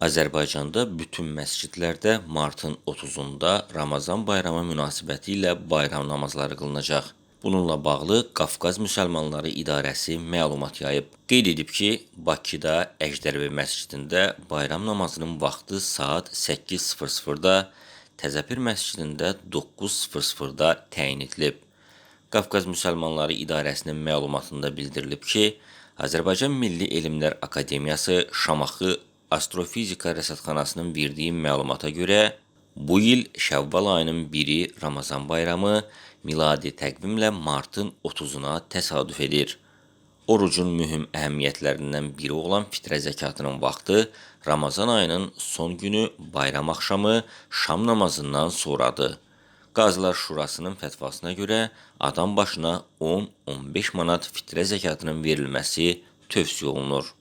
Azərbaycanda bütün məscidlərdə martın 30-da Ramazan bayramı münasibəti ilə bayram namazları qılınacaq. Bununla bağlı Qafqaz Müsəlmanları İdarəsi məlumat yayıb. Qeyd edib ki, Bakıda Əjdərbəy məscidində bayram namazının vaxtı saat 8:00-da, Təzəpir məscidində 9:00-da təyin edilib. Qafqaz Müsəlmanları İdarəsinin məlumatında bildirilib ki, Azərbaycan Milli Elmlər Akademiyası Şamaxı Astrofizika Rəsədxanasının verdiyi məlumata görə, bu il Şəvval ayının 1-i Ramazan bayramı miladi təqvimlə martın 30-una təsadüf edir. Orucun mühüm əhəmiyyətlərindən biri olan fitrə zəkatının vaxtı Ramazan ayının son günü bayram axşamı şam namazından sonradır. Qazılar Şurasının fətvasına görə adam başına 10-15 manat fitrə zəkatının verilməsi tövsiyə olunur.